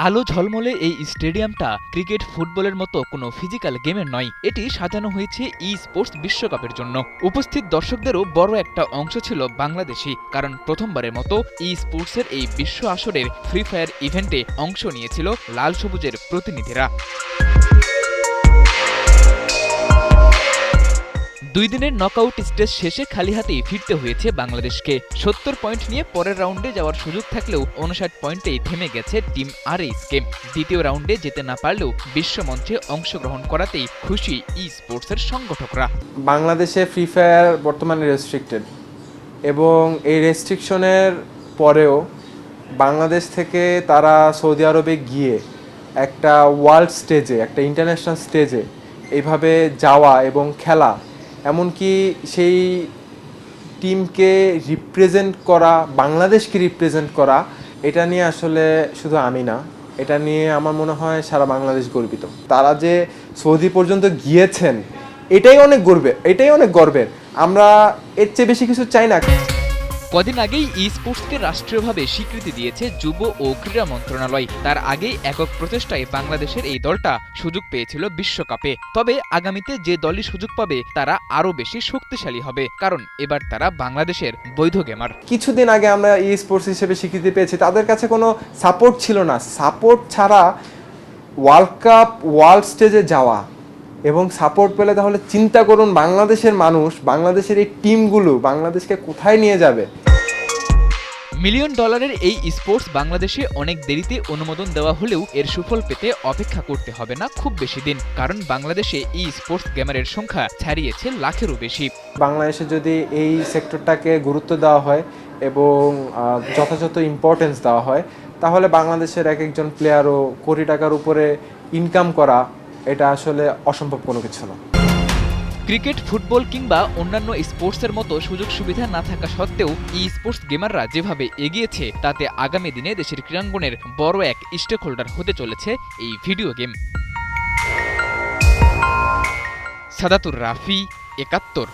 আলো ঝলমলে এই স্টেডিয়ামটা ক্রিকেট ফুটবলের মতো কোনো ফিজিক্যাল গেমের নয়, এটি সাজানো হয়েছে ই স্পোর্টস বিশ্বকাপের জন্য। উপস্থিত দর্শকদেরও বড় একটা অংশ ছিল বাংলাদেশি, কারণ প্রথমবারের মতো ই স্পোর্টসের এই বিশ্ব আসরের ফ্রি ফায়ার ইভেন্টে অংশ নিয়েছিল লাল সবুজের প্রতিনিধিরা। 2 দিনের নকআউট স্টেজ শেষে খালি হাতেই ফিরতে হয়েছে বাংলাদেশকে। 70 পয়েন্ট নিয়ে পরের রাউন্ডে যাওয়ার সুযোগ থাকলেও 59 পয়েন্টেই থেমে গেছে টিম আরএইচকে। দ্বিতীয় রাউন্ডে যেতে না পারলেও বিশ্বমঞ্চে অংশগ্রহণ করাতেই খুশি ই স্পোর্টসের সংগঠকরা। বাংলাদেশে ফ্রি ফায়ার বর্তমানে রেস্ট্রিক্টেড, এবং এই রেস্ট্রিকশনের পরেও বাংলাদেশ থেকে তারা সৌদি আরবে গিয়ে একটা ওয়ার্ল্ড স্টেজে, একটা ইন্টারন্যাশনাল স্টেজে এইভাবে যাওয়া এবং খেলা, এমনকি সেই টিমকে রিপ্রেজেন্ট করা, বাংলাদেশকে রিপ্রেজেন্ট করা, এটা নিয়ে আসলে শুধু আমি না, এটা নিয়ে আমার মনে হয় সারা বাংলাদেশ গর্বিত। তারা যে সৌদি পর্যন্ত গিয়েছেন এটাই অনেক গর্বের। আমরা এর চেয়ে বেশি কিছু চাই না। কদিন আগেই ই স্পোর্টসকে রাষ্ট্রীয়ভাবে স্বীকৃতি দিয়েছে যুব ও ক্রীড়া মন্ত্রণালয়। তার আগেই একক প্রচেষ্টায় বাংলাদেশের এই দলটা সুযোগ পেয়েছিল বিশ্বকাপে। তবে আগামীতে যে দলই সুযোগ পাবে তারা আরও বেশি শক্তিশালী হবে, কারণ এবার তারা বাংলাদেশের বৈধ গেমার। কিছুদিন আগে আমরা ই স্পোর্টস হিসেবে স্বীকৃতি পেয়েছি, তাদের কাছে কোনো সাপোর্ট ছিল না। সাপোর্ট ছাড়া ওয়ার্ল্ড কাপ, ওয়ার্ল্ড স্টেজে যাওয়া এবং সাপোর্ট পেলে তাহলে চিন্তা করুন বাংলাদেশের মানুষ, বাংলাদেশের এই টিমগুলো বাংলাদেশকে কোথায় নিয়ে যাবে। মিলিয়ন ডলারের এই স্পোর্টস বাংলাদেশে অনেক দেরিতে অনুমোদন দেওয়া হলেও এর সুফল পেতে অপেক্ষা করতে হবে না খুব বেশি দিন, কারণ বাংলাদেশে ই স্পোর্টস গেমারের সংখ্যা ছাড়িয়েছে লাখেরও বেশি। বাংলাদেশে যদি এই সেক্টরটাকে গুরুত্ব দেওয়া হয় এবং যথাযথ ইম্পর্টেন্স দেওয়া হয়, তাহলে বাংলাদেশের এক একজন প্লেয়ারও কোটি টাকার উপরে ইনকাম করা এটা আসলে অসম্ভব কোনো কিছু না। ক্রিকেট, ফুটবল কিংবা অন্যান্য স্পোর্টসের মতো সুযোগ সুবিধা না থাকা সত্ত্বেও ই স্পোর্টস গেমাররা যেভাবে এগিয়েছে তাতে আগামী দিনে দেশের ক্রীড়াঙ্গনের বড় এক স্টেক হোল্ডার হতে চলেছে এই ভিডিও গেম। সাদাতুর রাফি, ৭১।